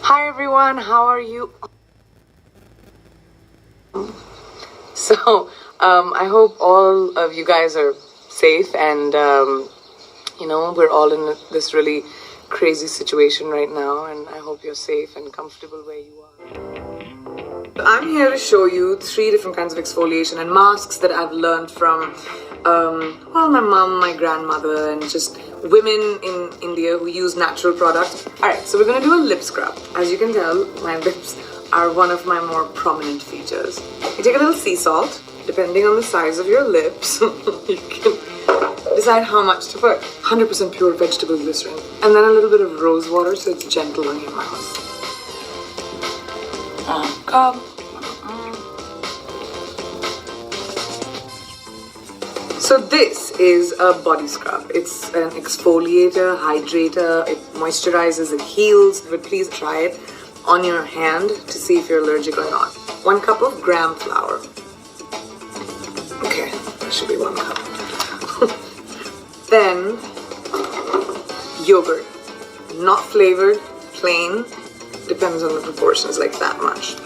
Hi everyone, how are you? So, I hope all of you guys are safe and, we're all in this really crazy situation right now, and I hope you're safe and comfortable where you are. I'm here to show you 3 different kinds of exfoliation and masks that I've learned from, my mom, my grandmother, and just women in India who use natural products. Alright, so we're gonna do a lip scrub. As you can tell, my lips are one of my more prominent features. You take a little sea salt, depending on the size of your lips, you can decide how much to put. 100% pure vegetable glycerin. And then a little bit of rose water so it's gentle on your mouth. So this is a body scrub. It's an exfoliator, hydrator, it moisturizes, it heals. But please try it on your hand to see if you're allergic or not. 1 cup of gram flour. Okay, that should be 1 cup. Then yogurt, not flavored, plain, depends on the proportions, like that much.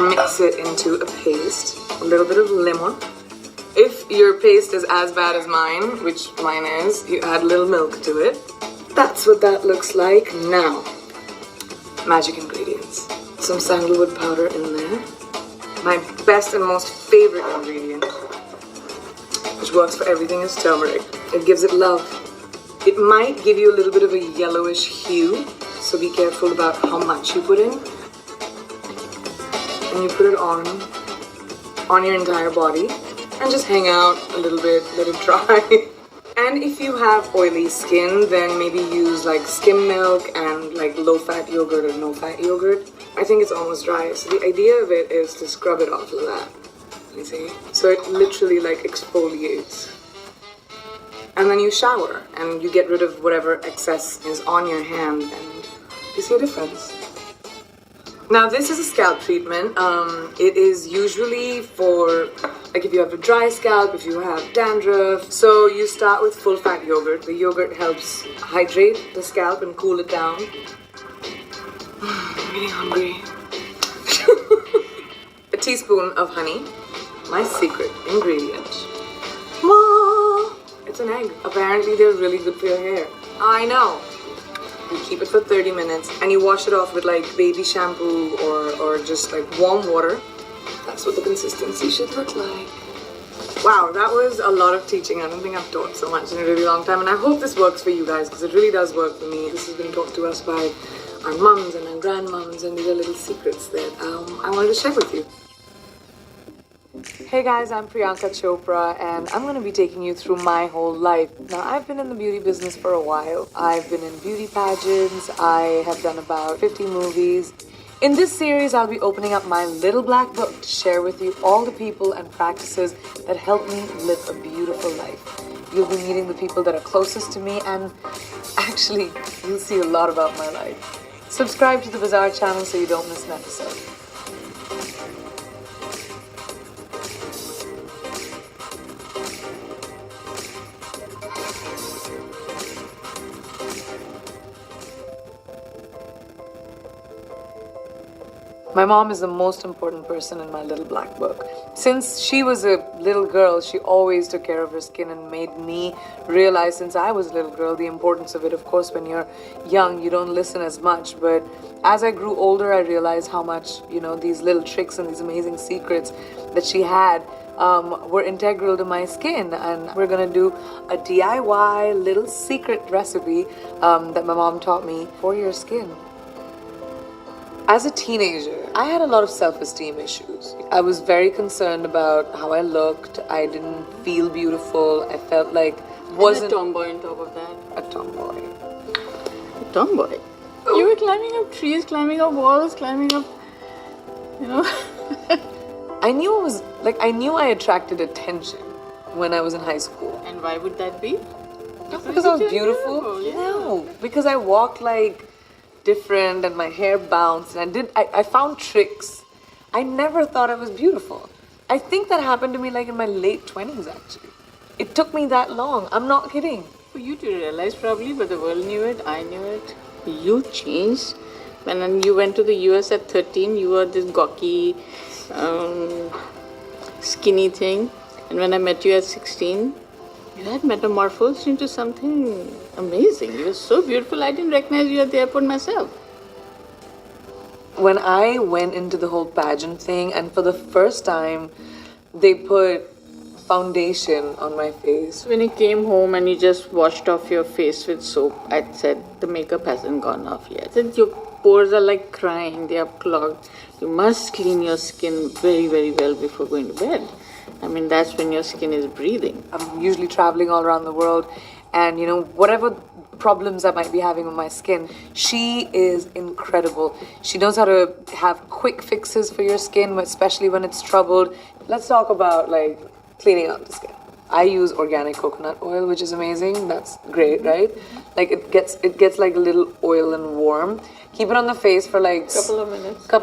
Mix it into a paste, a little bit of lemon. If your paste is as bad as mine, which mine is, you add a little milk to it. That's what that looks like. Now, magic ingredients. Some sandalwood powder in there. My best and most favorite ingredient, which works for everything, is turmeric. It gives it love. It might give you a little bit of a yellowish hue, so be careful about how much you put in. And you put it on your entire body, and just hang out a little bit, let it dry. And if you have oily skin, then maybe use like skim milk and like low-fat yogurt or no-fat yogurt. I think it's almost dry, so the idea of it is to scrub it off like that. You see? So it literally like exfoliates. And then you shower and you get rid of whatever excess is on your hand, and you see a difference. Now this is a scalp treatment. It is usually for like if you have a dry scalp, if you have dandruff. So you start with full fat yogurt. The yogurt helps hydrate the scalp and cool it down. I'm getting hungry. A teaspoon of honey, my secret ingredient. It's an egg. Apparently they're really good for your hair. I know. You keep it for 30 minutes and you wash it off with like baby shampoo or just like warm water. That's what the consistency should look like. Wow, that was a lot of teaching. I don't think I've taught so much in a really long time, and I hope this works for you guys because it really does work for me. This has been taught to us by our mums and our grandmoms, and these are little secrets that I wanted to share with you. Hey guys, I'm Priyanka Chopra, and I'm going to be taking you through my whole life. Now, I've been in the beauty business for a while. I've been in beauty pageants. I have done about 50 movies. In this series, I'll be opening up my little black book to share with you all the people and practices that help me live a beautiful life. You'll be meeting the people that are closest to me, and actually, you'll see a lot about my life. Subscribe to the Bazaar channel so you don't miss an episode. My mom is the most important person in my little black book. Since she was a little girl, she always took care of her skin and made me realize, since I was a little girl, the importance of it. Of course, when you're young, you don't listen as much, but as I grew older, I realized how much, these little tricks and these amazing secrets that she had were integral to my skin. And we're gonna do a DIY little secret recipe that my mom taught me for your skin. As a teenager, I had a lot of self-esteem issues. I was very concerned about how I looked. I didn't feel beautiful. I felt like wasn't a tomboy on top of that. A tomboy. A tomboy? Oh. You were climbing up trees, climbing up walls, climbing up, I knew I attracted attention when I was in high school. And why would that be? Because I was beautiful? Yeah. No, because I walked like different and my hair bounced, and I found tricks. I never thought I was beautiful. I think that happened to me like in my late 20s actually. It took me that long. I'm not kidding. for you to realize probably, but the world knew it, I knew it. You changed. When you went to the US at 13, you were this gawky, skinny thing. And when I met you at 16, you had metamorphosed into something amazing. You were so beautiful, I didn't recognize you at the airport myself. When I went into the whole pageant thing, and for the first time, they put foundation on my face. When you came home and you just washed off your face with soap, I said, the makeup hasn't gone off yet. I said, your pores are like crying, they are clogged. You must clean your skin very, very well before going to bed. I mean, that's when your skin is breathing. I'm usually traveling all around the world, and whatever problems I might be having with my skin, she is incredible. She knows how to have quick fixes for your skin, especially when it's troubled. Let's talk about cleaning out the skin. I use organic coconut oil, which is amazing. That's great, right? Like it gets like a little oil and warm. Keep it on the face for like couple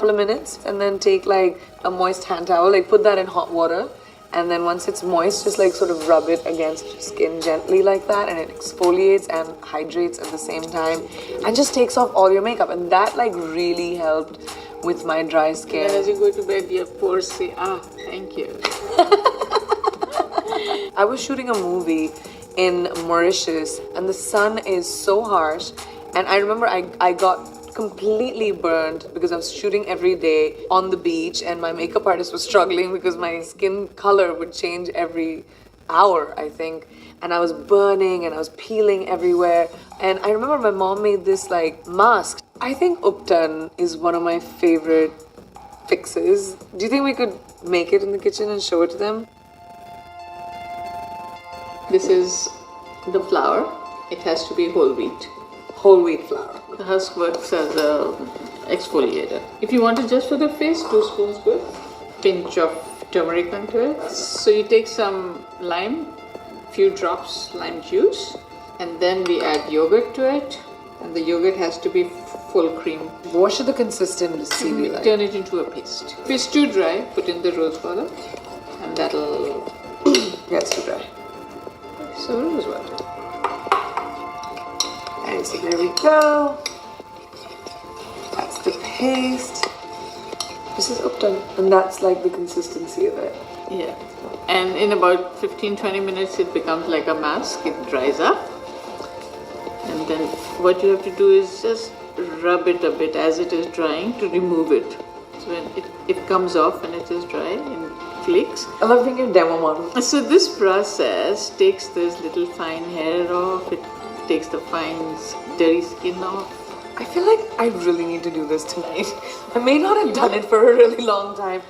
of minutes, and then take like a moist hand towel, put that in hot water, and then once it's moist, just sort of rub it against your skin gently like that, and it exfoliates and hydrates at the same time, and just takes off all your makeup. And that really helped with my dry skin. And as you go to bed, your pores say, thank you. I was shooting a movie in Mauritius, and the sun is so harsh, and I remember I got completely burned because I was shooting every day on the beach, and my makeup artist was struggling because my skin color would change every hour, I think, and I was burning and I was peeling everywhere. And I remember my mom made this mask. I think ubtan is one of my favorite fixes. Do you think we could make it in the kitchen and show it to them? This is the flour. It has to be whole wheat. Whole wheat flour. The husk works as a exfoliator. If you want it just for the face, 2 spoons good. Pinch of turmeric onto it. So you take some lime, few drops lime juice, and then we add yogurt to it. And the yogurt has to be full cream. What should the consistency be like? Turn it into a paste. If it's too dry, put in the rose water, and that'll... Yeah, it's too dry. So rose water. And so there we go. That's the paste. This is ubtan, and that's the consistency of it. Yeah. And in about 15-20 minutes, it becomes like a mask. It dries up. And then what you have to do is just rub it a bit as it is drying to remove it. So when it comes off and it is dry in flakes. I love being your demo model. So this process takes this little fine hair off. It takes the fine dirty skin off. I feel like I really need to do this tonight. I may not have done it for a really long time.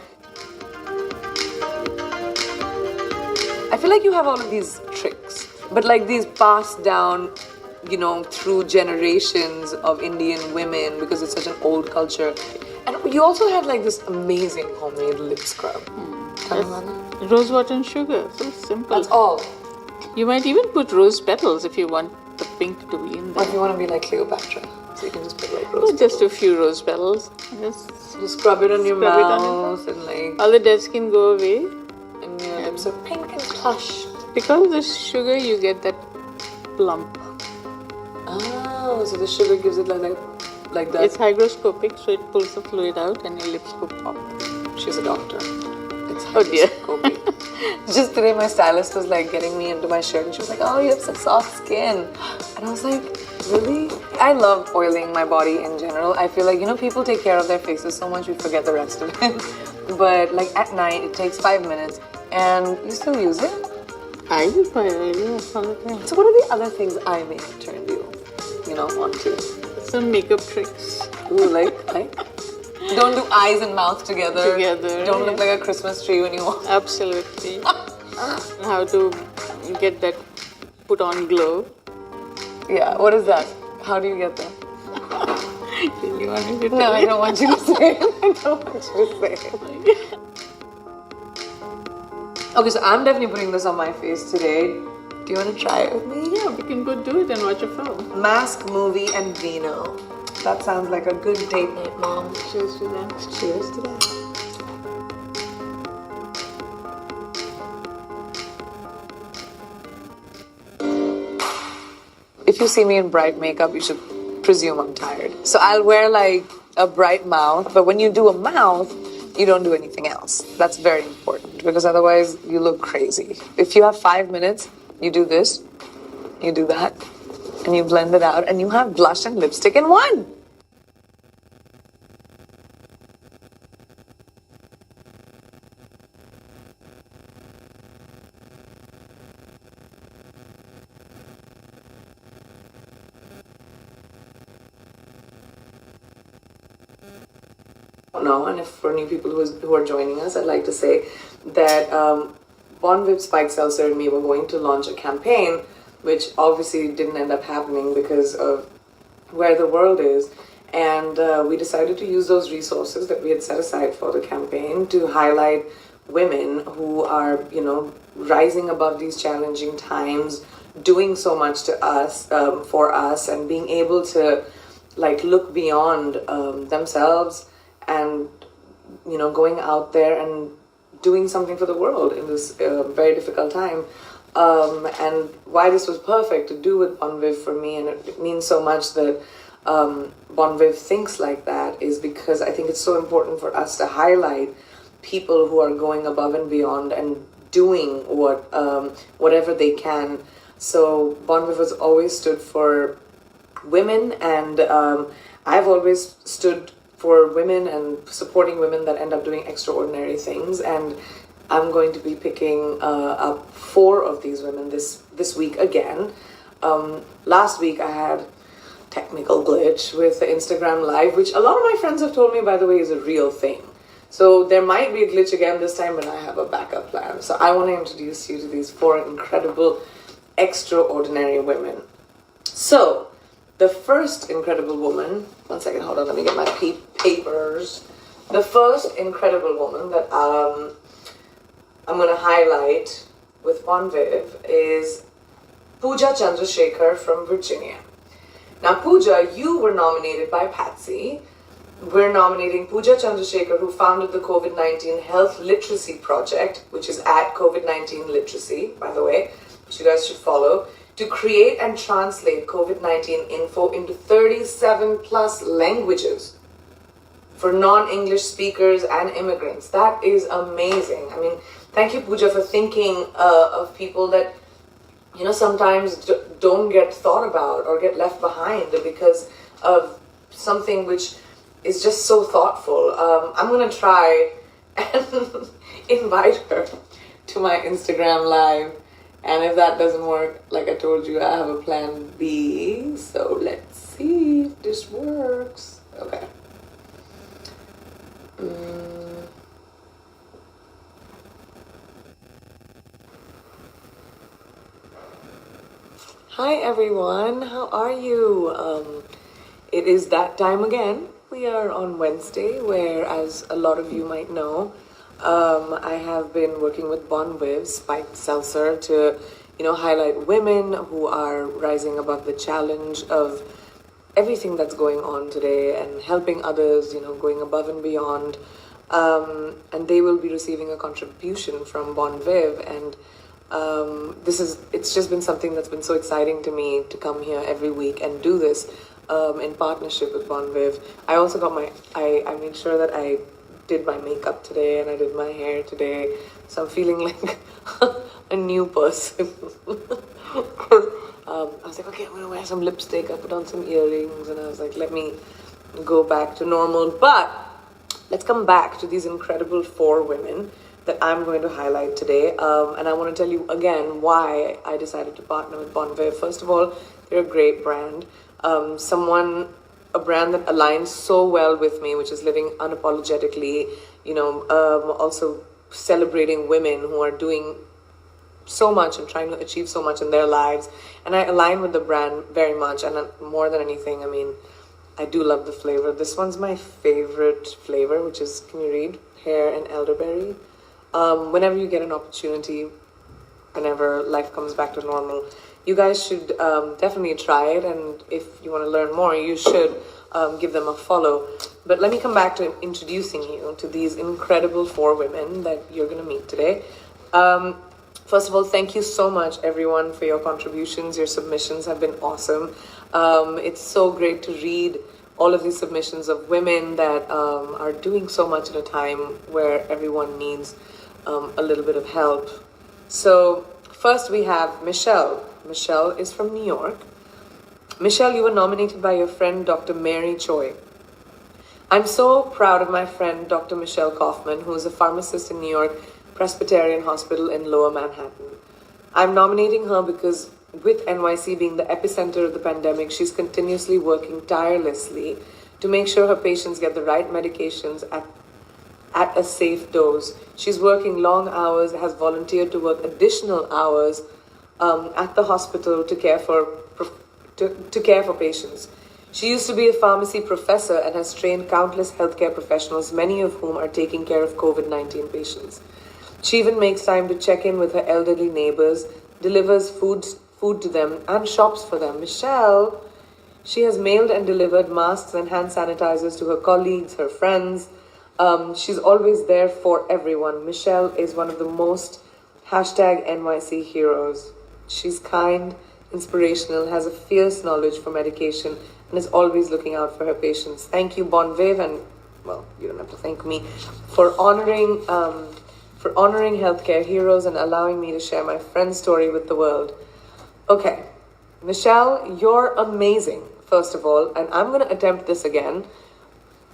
I feel like you have all of these tricks, but these passed down, through generations of Indian women because it's such an old culture. And you also had this amazing homemade lip scrub. Rose water and sugar. So simple. That's all. You might even put rose petals if you want the pink to be in Or there. if you want to be like Cleopatra, so you can just put rose Or just a few rose petals. Just scrub it on your mouth and all the dead skin go away. and your lips are pink and plush. Because of the sugar, you get that plump. Oh, so the sugar gives it like that. It's hygroscopic, so it pulls the fluid out and your lips go pop. She's a doctor. It's Oh dear. hygroscopic. Just today, my stylist was getting me into my shirt, and she was like, "Oh, you have such soft skin," and I was like, "Really?" I love oiling my body in general. I feel like people take care of their faces so much we forget the rest of it. But at night, it takes 5 minutes, and you still use it. I use my oil all the time. So what are the other things I may have turned you, onto? Some makeup tricks. Ooh, like don't do eyes and mouth together. Don't look like a Christmas tree when you walk. Absolutely. How to get that put on glow. Yeah, what is that? How do you get that? Do you want me to No, tell I you? don't want you to say it. I don't want you to say it. Okay, so I'm definitely putting this on my face today. Do you want to try it with me? Yeah, we can go do it and watch a film. Mask, movie, and vino. That sounds like a good date night, Mom. Cheers to that. Cheers to that. if you see me in bright makeup, you should presume I'm tired. So I'll wear like a bright mouth, but when you do a mouth, you don't do anything else. That's very important because otherwise you look crazy. If you have 5 minutes, you do this, you do that, and you blend it out, and you have blush and lipstick in one. Know, and if for new people who are joining us, I'd like to say that Bon Vip, Spike Seltzer, and me were going to launch a campaign, which obviously didn't end up happening because of where the world is. And we decided to use those resources that we had set aside for the campaign to highlight women who are, rising above these challenging times, doing so much to us, for us, and being able to look beyond themselves and going out there and doing something for the world in this very difficult time. And why this was perfect to do with Bon Viv for me, and it means so much that Bon Viv thinks like that, is because I think it's so important for us to highlight people who are going above and beyond and doing whatever they can. So Bon Viv has always stood for women, and I've always stood for women and supporting women that end up doing extraordinary things. And I'm going to be picking up 4 of these women this week again. Last week I had technical glitch with the Instagram live, which a lot of my friends have told me, by the way, is a real thing. So there might be a glitch again this time, but I have a backup plan. So I want to introduce you to these 4 incredible, extraordinary women. So the first incredible woman, one second, hold on, let me get my papers. The first incredible woman that I'm going to highlight with Bon Viv is Pooja Chandrasekhar from Virginia. Now, Pooja, you were nominated by Patsy. We're nominating Pooja Chandrasekhar, who founded the COVID-19 Health Literacy Project, which is at COVID-19 Literacy, by the way, which you guys should follow, to create and translate COVID-19 info into 37 plus languages for non-English speakers and immigrants. That is amazing. I mean, thank you, Pooja, for thinking of people that, sometimes don't get thought about or get left behind because of something which is just so thoughtful. I'm going to try and invite her to my Instagram live. And if that doesn't work, like I told you, I have a plan B. So let's see if this works. Okay. Hi everyone, how are you? It is that time again. We are on Wednesday, where, as a lot of you might know, I have been working with Bon Viv, Spike Seltzer, to, highlight women who are rising above the challenge of everything that's going on today and helping others, going above and beyond. And they will be receiving a contribution from Bon Viv. And it's just been something that's been so exciting to me to come here every week and do this in partnership with Bon Viv. I also got I made sure that I did my makeup today and I did my hair today, so I'm feeling like a new person. I was like, okay, I'm gonna wear some lipstick, I put on some earrings, and I was like, let me go back to normal. But let's come back to these incredible 4 women that I'm going to highlight today, and I want to tell you again why I decided to partner with Bon Viv. First of all, they're a great brand, a brand that aligns so well with me, which is living unapologetically, also celebrating women who are doing so much and trying to achieve so much in their lives. And I align with the brand very much, and more than anything, I do love the flavor. This one's my favorite flavor, which is, can you read? Pear and elderberry. Whenever you get an opportunity, whenever life comes back to normal, you guys should definitely try it, and if you want to learn more, you should give them a follow. But let me come back to introducing you to these incredible 4 women that you're going to meet today. First of all, thank you so much, everyone, for your contributions. Your submissions have been awesome. It's so great to read all of these submissions of women that are doing so much at a time where everyone needs a little bit of help. So, first we have Michelle. Michelle is from New York. Michelle, you were nominated by your friend Dr. Mary Choi. I'm so proud of my friend Dr. Michelle Kaufman, who is a pharmacist in New York Presbyterian Hospital in Lower Manhattan. I'm nominating her because with NYC being the epicenter of the pandemic, she's continuously working tirelessly to make sure her patients get the right medications at a safe dose. She's working long hours, has volunteered to work additional hours at the hospital to care for patients. She used to be a pharmacy professor and has trained countless healthcare professionals, many of whom are taking care of COVID-19 patients. She even makes time to check in with her elderly neighbors, delivers food to them, and shops for them. Michelle, she has mailed and delivered masks and hand sanitizers to her colleagues, her friends. She's always there for everyone. Michelle is one of the most #NYC heroes. She's kind, inspirational, has a fierce knowledge for medication, and is always looking out for her patients. Thank you, Bon Viv, and, well, you don't have to thank me, for honoring healthcare heroes and allowing me to share my friend's story with the world. Okay, Michelle, you're amazing, first of all, and I'm going to attempt this again,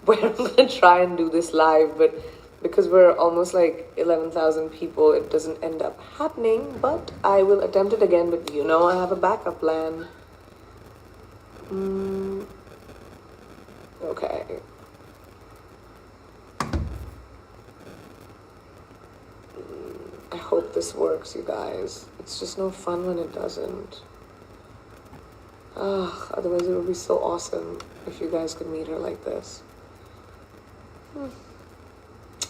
where I'm going to try and do this live, but because we're almost like 11,000 people, it doesn't end up happening, but I will attempt it again, but you know I have a backup plan. Okay. I hope this works, you guys. It's just no fun when it doesn't. Otherwise it would be so awesome if you guys could meet her like this.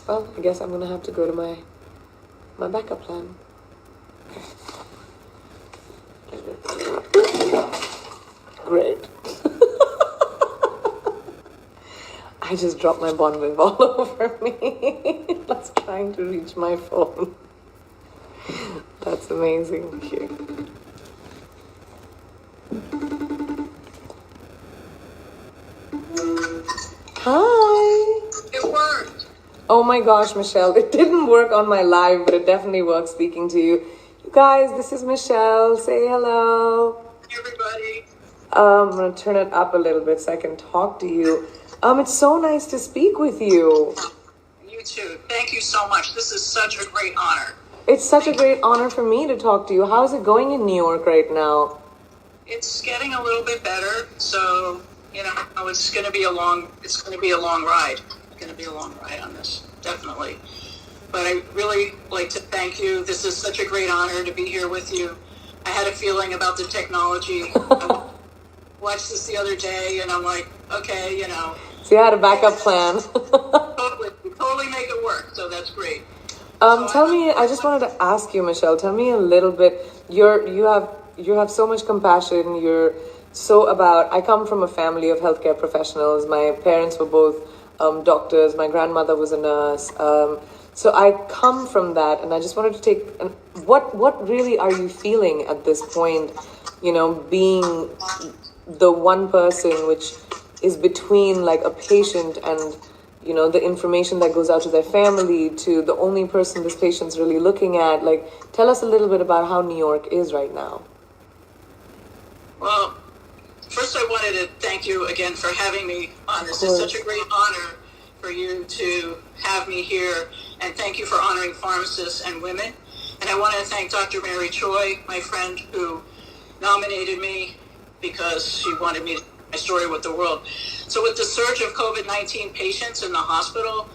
Well, I guess I'm gonna have to go to my backup plan. Okay. Great. I just dropped my Bon Viv all over me. That's trying to reach my phone. That's amazing. Okay. Hi. It worked. Oh my gosh, Michelle. It didn't work on my live, but it definitely worked speaking to you. You guys, this is Michelle. Say hello. Hey, everybody. I'm going to turn it up a little bit so I can talk to you. It's so nice to speak with you. You too. Thank you so much. This is such a great honor. It's such a great honor for me to talk to you. How's it going in New York right now? It's getting a little bit better, so it's going to be a long ride. It's going to be a long ride on this, definitely. But I really like to thank you. This is such a great honor to be here with you. I had a feeling about the technology. I watched this the other day, and I'm like, okay, So you had a backup plan. totally make it work. So that's great. I just wanted to ask you, Michelle, tell me a little bit. You have so much compassion. You're so about. I come from a family of healthcare professionals. My parents were both doctors. My grandmother was a nurse. So I come from that, and I just wanted to take. What really are you feeling at this point? Being the one person which is between like a patient and the information that goes out to their family to the only person this patient's really looking at. Like, tell us a little bit about how New York is right now. Well, first I wanted to thank you again for having me on. This is such a great honor for you to have me here, and thank you for honoring pharmacists and women. And I want to thank Dr. Mary Choi, my friend who nominated me because she wanted me to share my story with the world. So with the surge of COVID-19 patients in the hospital,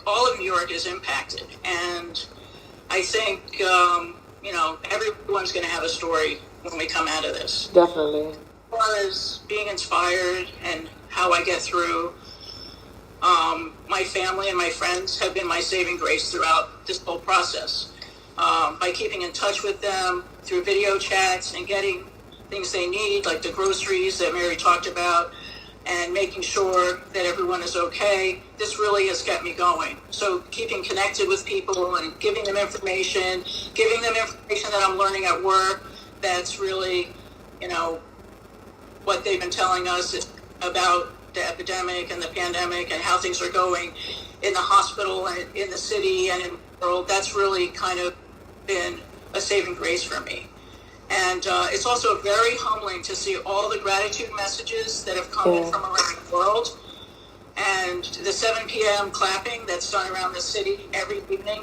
all of New York is impacted. And I think, everyone's going to have a story when we come out of this. Definitely. As far as being inspired and how I get through, my family and my friends have been my saving grace throughout this whole process. By keeping in touch with them through video chats and getting things they need, like the groceries that Mary talked about, and making sure that everyone is okay. This really has kept me going. So keeping connected with people and giving them information that I'm learning at work, that's really, you know, what they've been telling us about the epidemic and the pandemic and how things are going in the hospital and in the city and in the world. That's really kind of been a saving grace for me. And it's also very humbling to see all the gratitude messages that have come in from around the world. And the 7 p.m. clapping that's done around the city every evening.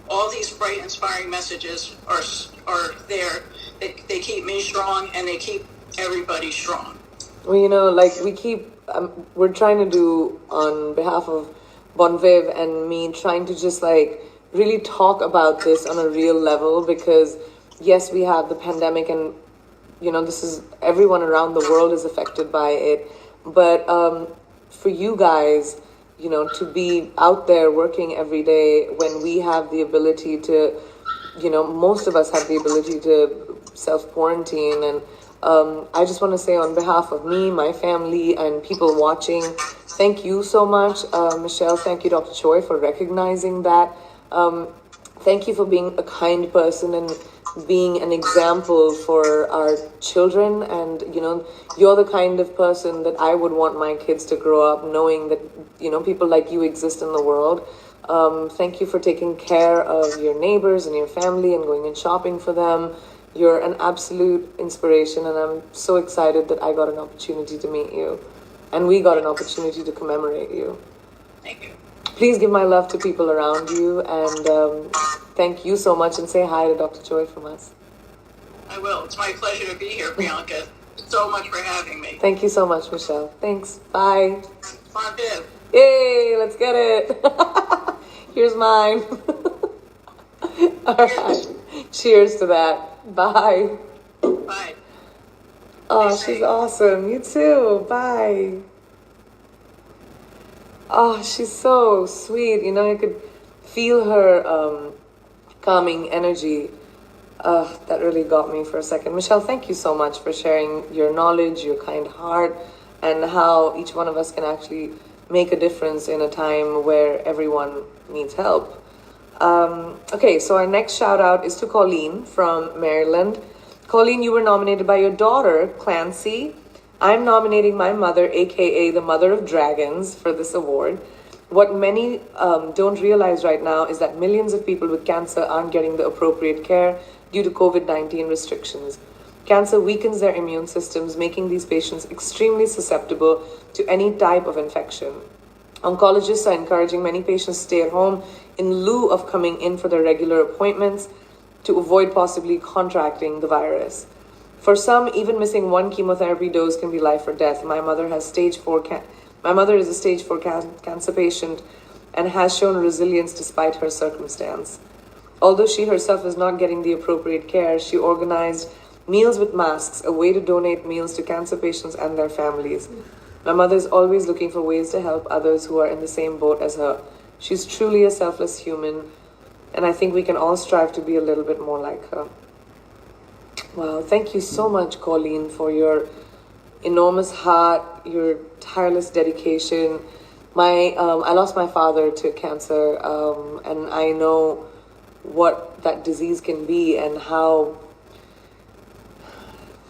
All these bright, inspiring messages are there. They keep me strong, and they keep everybody strong. Well, you know, like we're trying to do on behalf of Bonviv and me, trying to just like really talk about this on a real level, because yes, we have the pandemic, and you know, this is everyone around the world is affected by it. But for you guys, you know, to be out there working every day when we have the ability to, you know, most of us have the ability to self-quarantine. And I just want to say on behalf of me, my family, and people watching, thank you so much, Michelle. Thank you, Dr. Choi, for recognizing that. Thank you for being a kind person and being an example for our children. And, you know, you're the kind of person that I would want my kids to grow up knowing that, you know, people like you exist in the world. Thank you for taking care of your neighbors and your family and going and shopping for them. You're an absolute inspiration, and I'm so excited that I got an opportunity to meet you and we got an opportunity to commemorate you. Thank you. Please give my love to people around you, and thank you so much, and say hi to Dr. Choi from us. I will. It's my pleasure to be here, Priyanka. So much for having me. Thank you so much, Michelle. Thanks. Bye. Fun bib. Yay, let's get it. Here's mine. All right. Cheers to that. Bye. Bye. Oh, she's awesome. You too. Bye. Oh, she's so sweet. You know, I could feel her calming energy. That really got me for a second. Michelle, thank you so much for sharing your knowledge, your kind heart, and how each one of us can actually make a difference in a time where everyone needs help. Okay, so our next shout out is to Colleen from Maryland. Colleen, you were nominated by your daughter, Clancy. I'm nominating my mother, aka the Mother of Dragons, for this award. What many don't realize right now is that millions of people with cancer aren't getting the appropriate care due to COVID-19 restrictions. Cancer weakens their immune systems, making these patients extremely susceptible to any type of infection. Oncologists are encouraging many patients to stay at home in lieu of coming in for their regular appointments to avoid possibly contracting the virus. For some, even missing one chemotherapy dose can be life or death. My mother is a stage 4 cancer patient and has shown resilience despite her circumstance. Although she herself is not getting the appropriate care, she organized Meals with Masks, a way to donate meals to cancer patients and their families. My mother is always looking for ways to help others who are in the same boat as her. She's truly a selfless human, and I think we can all strive to be a little bit more like her. Wow, thank you so much, Colleen, for your enormous heart, your tireless dedication. I lost my father to cancer, and I know what that disease can be and how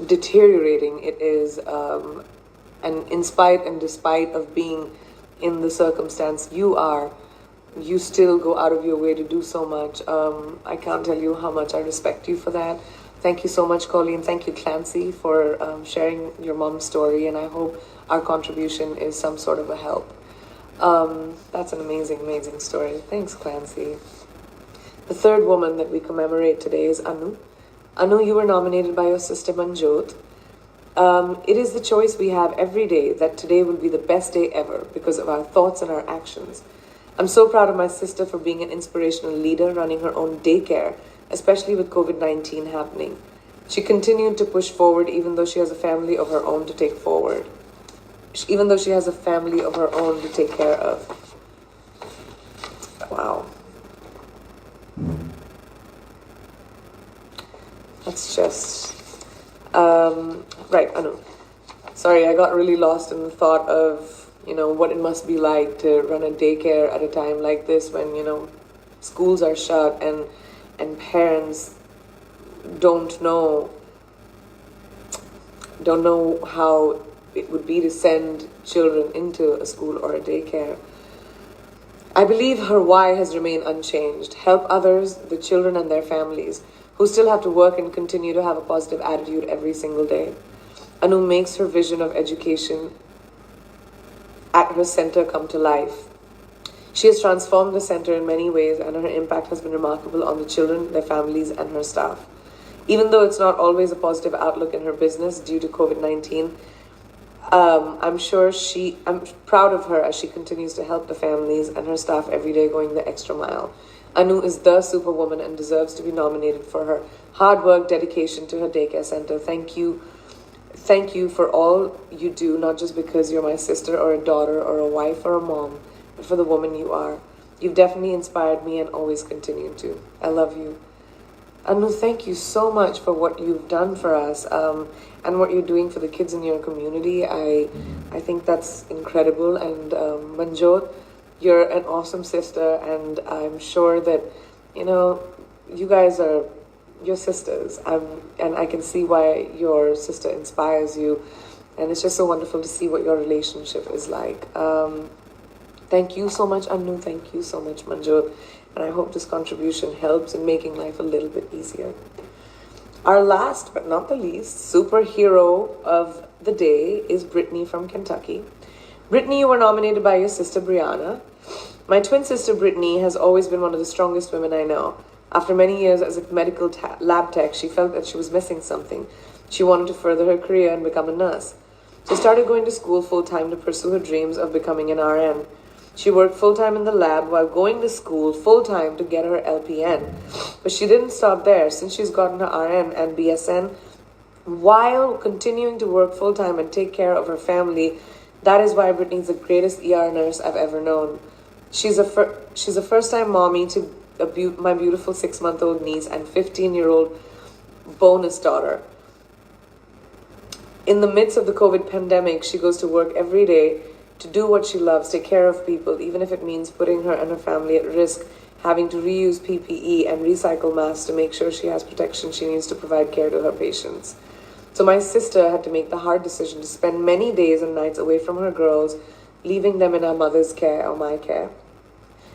deteriorating it is. And in spite and despite of being in the circumstance you still go out of your way to do so much. I can't tell you how much I respect you for that. Thank you so much, Colleen. Thank you, Clancy, for sharing your mom's story, and I hope our contribution is some sort of a help. That's an amazing, amazing story. Thanks, Clancy. The third woman that we commemorate today is Anu. Anu, you were nominated by your sister Manjot. It is the choice we have every day that today will be the best day ever because of our thoughts and our actions. I'm so proud of my sister for being an inspirational leader, running her own daycare, especially with COVID-19 happening. She continued to push forward even though she has a family of her own to take forward. Even though she has a family of her own to take care of. Wow. That's just... right, Anu. Sorry, I got really lost in the thought of, what it must be like to run a daycare at a time like this when, schools are shut and parents don't know how it would be to send children into a school or a daycare. I believe her why has remained unchanged. Help others, the children and their families, who still have to work and continue to have a positive attitude every single day. Anu makes her vision of education at her center come to life. She has transformed the center in many ways, and her impact has been remarkable on the children, their families, and her staff. Even though it's not always a positive outlook in her business due to COVID-19, I'm proud of her as she continues to help the families and her staff every day going the extra mile. Anu is the superwoman and deserves to be nominated for her hard work, dedication to her daycare center. Thank you. Thank you for all you do, not just because you're my sister or a daughter or a wife or a mom, but for the woman you are. You've definitely inspired me and always continue to. I love you. Anu, thank you so much for what you've done for us and what you're doing for the kids in your community. I think that's incredible. And Manjot, you're an awesome sister, and I'm sure that, you guys are your sisters. And I can see why your sister inspires you. And it's just so wonderful to see what your relationship is like. Thank you so much, Anu. Thank you so much, Manjot. And I hope this contribution helps in making life a little bit easier. Our last but not the least superhero of the day is Brittany from Kentucky. Brittany, you were nominated by your sister Brianna. My twin sister Brittany has always been one of the strongest women I know. After many years as a medical lab tech, she felt that she was missing something. She wanted to further her career and become a nurse. She started going to school full-time to pursue her dreams of becoming an RN. She worked full-time in the lab while going to school full-time to get her LPN. But she didn't stop there. Since she's gotten her RN and BSN, while continuing to work full-time and take care of her family, that is why Brittany's the greatest ER nurse I've ever known. She's a first-time mommy to my beautiful 6-month-old niece and 15-year-old bonus daughter. In the midst of the COVID pandemic, she goes to work every day to do what she loves, take care of people, even if it means putting her and her family at risk, having to reuse PPE and recycle masks to make sure she has protection she needs to provide care to her patients. So my sister had to make the hard decision to spend many days and nights away from her girls, leaving them in our mother's care or my care.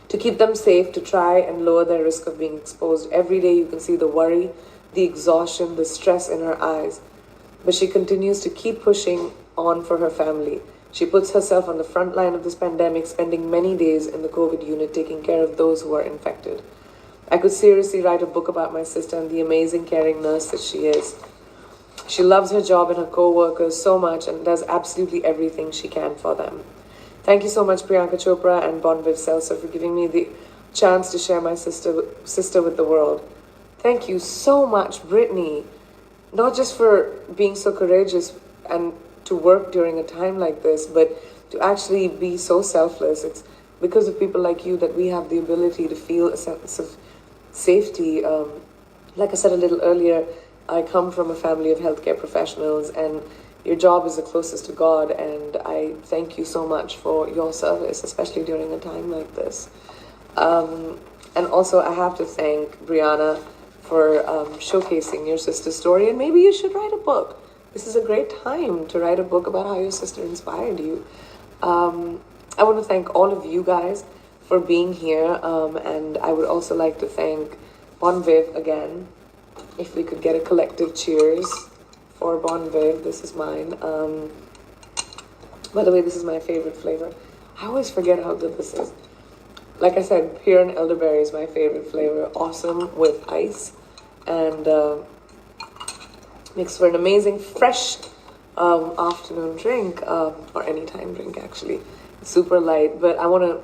To keep them safe, to try and lower their risk of being exposed. Every day you can see the worry, the exhaustion, the stress in her eyes. But she continues to keep pushing on for her family. She puts herself on the front line of this pandemic, spending many days in the COVID unit taking care of those who are infected. I could seriously write a book about my sister and the amazing caring nurse that she is. She loves her job and her co-workers so much and does absolutely everything she can for them. Thank you so much, Priyanka Chopra and Bonviv Seltzer, for giving me the chance to share my sister with the world. Thank you so much, Brittany, not just for being so courageous and to work during a time like this, but to actually be so selfless. It's because of people like you that we have the ability to feel a sense of safety. Like I said a little earlier, I come from a family of healthcare professionals, and your job is the closest to God, and I thank you so much for your service, especially during a time like this. And also I have to thank Brianna for showcasing your sister's story, and maybe you should write a book. This is a great time to write a book about how your sister inspired you. I want to thank all of you guys for being here, and I would also like to thank Bonviv again. If we could get a collective cheers for Bonviv. This is mine. By the way, this is my favorite flavor. I always forget how good this is. Like I said, pear and elderberry is my favorite flavor. Awesome with ice, and makes for an amazing fresh afternoon drink, or anytime drink actually. Super light, but I want to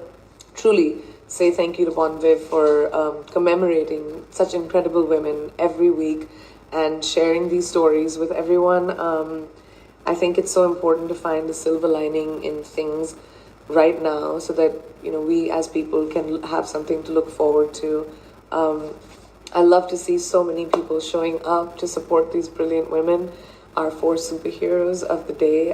truly say thank you to Bonviv for commemorating such incredible women every week and sharing these stories with everyone. I think it's so important to find the silver lining in things right now so that, we as people can have something to look forward to. I love to see so many people showing up to support these brilliant women. our four superheroes of the day.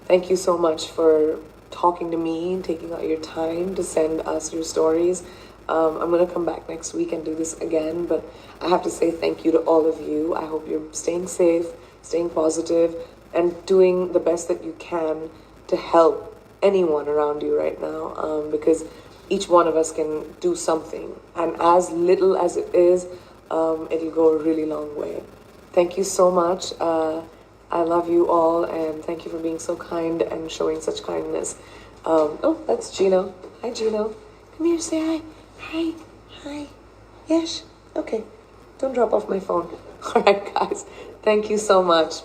Thank you so much for talking to me and taking out your time to send us your stories. I'm going to come back next week and do this again, but I have to say thank you to all of you. I hope you're staying safe, staying positive, and doing the best that you can to help anyone around you right now, because each one of us can do something, and as little as it is, it'll go a really long way. Thank you so much. I love you all, and thank you for being so kind and showing such kindness. Oh, that's Gino. Hi, Gino. Come here, say hi. Hi. Hi. Yes. Okay. Don't drop off my phone. All right, guys. Thank you so much.